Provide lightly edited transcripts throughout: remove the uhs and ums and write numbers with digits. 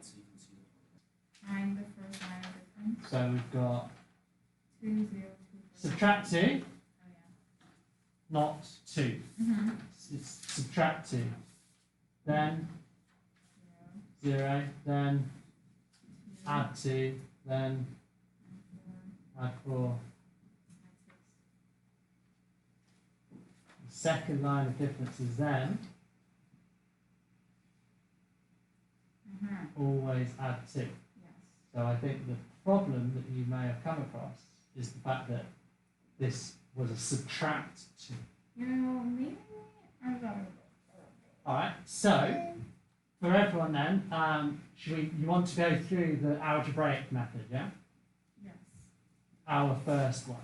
so you can see the Find the first line of difference. So we've got 2, 0, 2. subtract 2, Oh, yeah. not 2. It's subtract 2. Then 0, then add 2, then add 4. The second line of difference is then always add 2. Yes. So I think the problem that you may have come across is the fact that this was a subtract 2. Maybe I got it. Alright, so for everyone then, you want to go through the algebraic method, yeah? Yes. Our first one.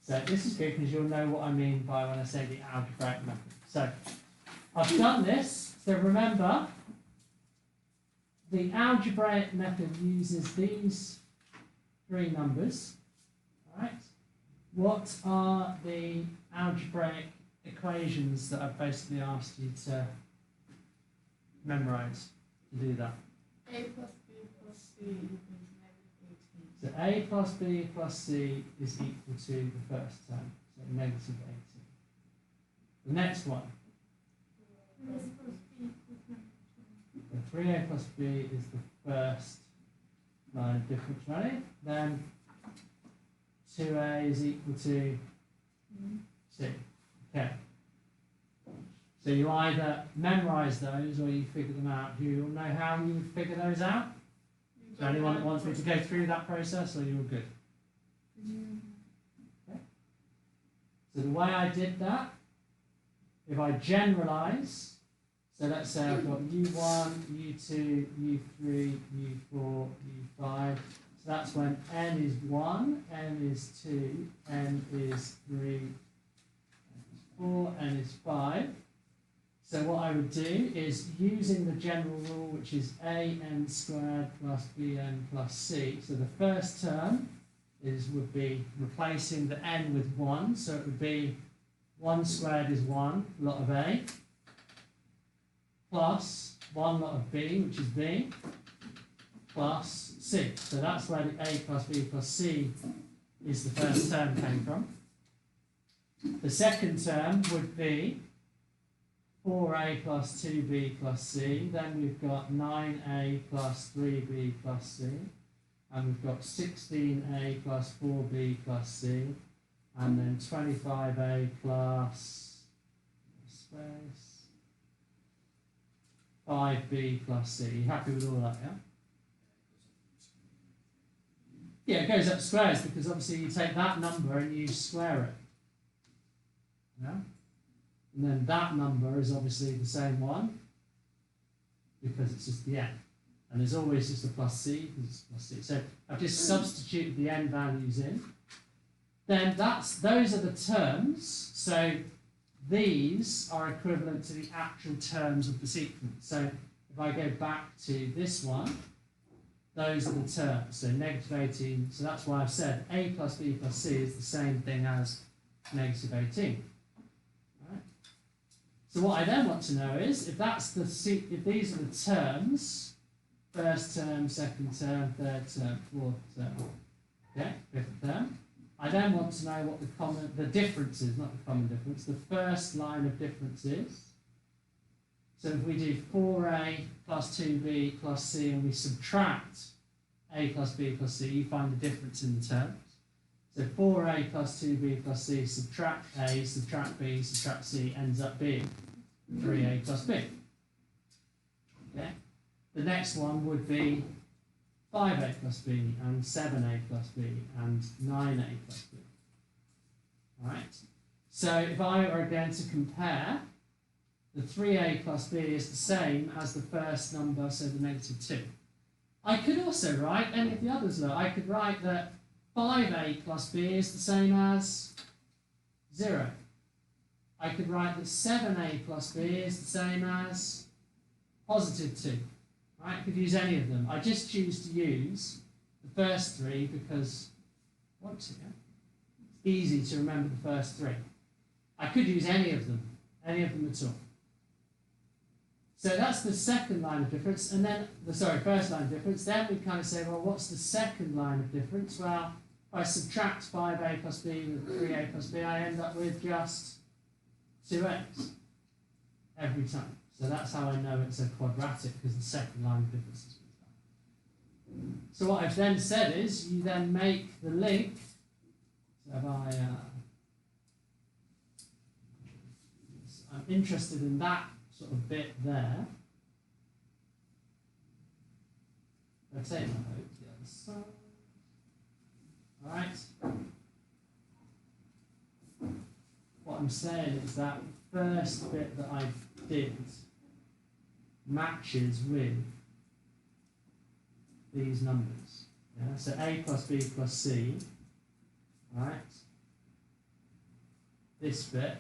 So this is good because you'll know what I mean by when I say the algebraic method. So I've done this, so remember, the algebraic method uses these 3 numbers. Alright? What are the algebraic equations that I've basically asked you to memorize to do that? A plus B plus C equals -18. So A plus B plus C is equal to the first term, so -18. The next one, the 3A plus B is the first line of difference, ready? Then 2A is equal to C. Okay. So you either memorize those or you figure them out. Do you all know how you would figure those out? Is there anyone that wants me to go through that process, or you're good? Okay. So the way I did that, if I generalize, so let's say I've got U1, U2, U3, U4, U5. So that's when n is 1, n is 2, n is 3, n is 4, n is 5. So what I would do is, using the general rule, which is an squared plus bn plus c. So the first term would be replacing the n with 1. So it would be 1 squared is 1, lot of a, plus 1 lot of b, which is b, plus c. So that's where the a plus b plus c is the first term came from. The second term would be 4a plus 2b plus c. Then we've got 9a plus 3b plus c. And we've got 16a plus 4b plus c. And then 25a plus space 5b plus c. You happy with all that, yeah? Yeah, it goes up squares because obviously you take that number and you square it. Yeah? And then that number is obviously the same one because it's just the n. And there's always just a plus c because it's plus c. So I've just substituted the n values in. Then those are the terms. So these are equivalent to the actual terms of the sequence. So if I go back to this one, those are the terms. So -18. So that's why I've said a plus b plus c is the same thing as -18. So what I then want to know is if these are the terms, first term, second term, third term, fourth term, okay, fifth term. I then want to know what the difference is, not the common difference, the first line of difference is. So if we do 4a plus 2b plus c and we subtract a plus b plus c, you find the difference in the terms. So 4a plus 2b plus c, subtract a, subtract b, subtract c, ends up being 3a plus b. Okay. The next one would be 5a plus b, and 7a plus b, and 9a plus b. Alright? So if I were going to compare, the 3a plus b is the same as the first number, so the -2. I could also write any of the others though. I could write that 5a plus b is the same as 0. I could write that 7a plus b is the same as +2. Right? I could use any of them. I just choose to use the first 3 because I want to. Yeah? It's easy to remember the first 3. I could use any of them at all. So that's the second line of difference, and then first line of difference. Then we kind of say, well, what's the second line of difference? Well, if I subtract 5a plus b with 3a plus b, I end up with just 2a's every time. So that's how I know it's a quadratic, because the second line of difference is with that. So what I've then said is, you then make the link. So if I'm interested in that sort of bit there. I'll take my hope to the other side. Alright. What I'm saying is that first bit that I did matches with these numbers. Yeah? So a plus b plus c. Right? This bit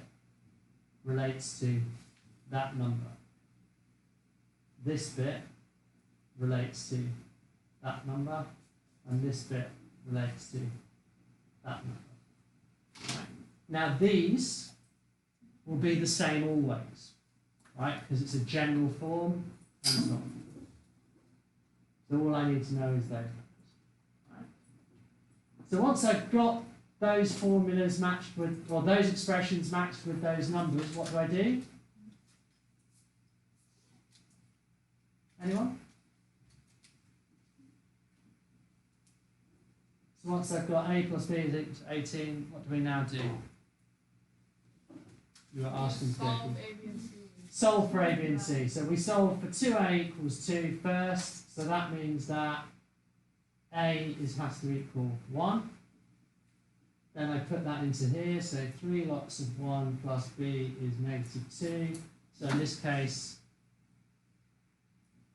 relates to that number. This bit relates to that number, and this bit relates to that number. Right. Now these will be the same always, right? Because it's a general form and so on. So all I need to know is those numbers. Right? So once I've got those formulas matched with, or those expressions matched with those numbers, what do? Anyone? So once I've got a plus b is equal to 18, what do we now do? You were asking Solve Jacob. A, B, and C. Solve for a, b, and c. So we solve for 2a equals 2 first. So that means that a has to equal 1. Then I put that into here. So 3 lots of 1 plus b is negative 2. So in this case,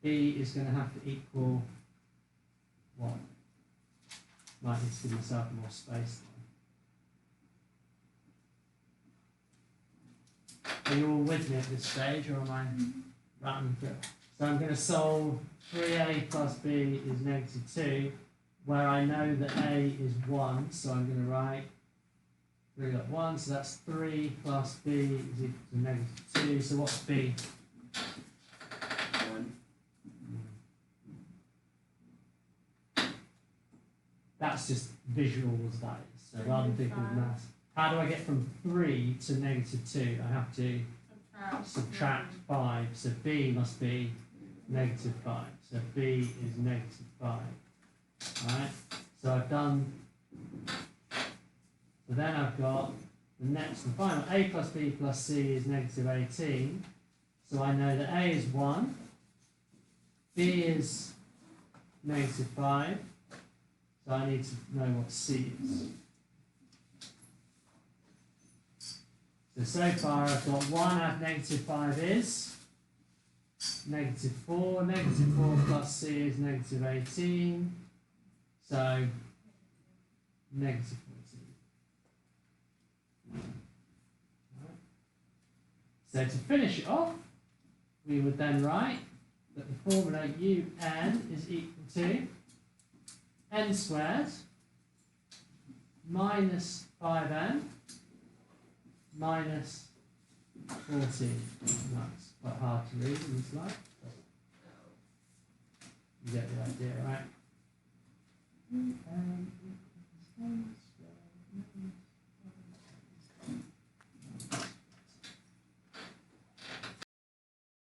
b is going to have to equal 1. Might need to give myself more space there. Are you all with me at this stage, or am I running through? So I'm going to solve 3a plus b is negative 2, where I know that a is 1, so I'm going to write 3 got 1, so that's 3 plus b is equal to negative 2, so what's b? 1. That's just visuals, that is. So rather than thinking of 5. maths. How do I get from 3 to negative 2? I have to subtract 5. So b must be negative 5. So b is negative 5. Alright? So I've done. So then I've got the next and final. A plus b plus c is negative 18. So I know that a is 1. B is negative 5. So I need to know what c is. So far I've got 1 out of negative 5 is negative 4. Negative 4 plus c is negative 18. So negative 14. Right. So to finish it off, we would then write that the formula un is equal to n squared minus 5n minus 14. That's quite hard to read in this slide, but you get the idea, right?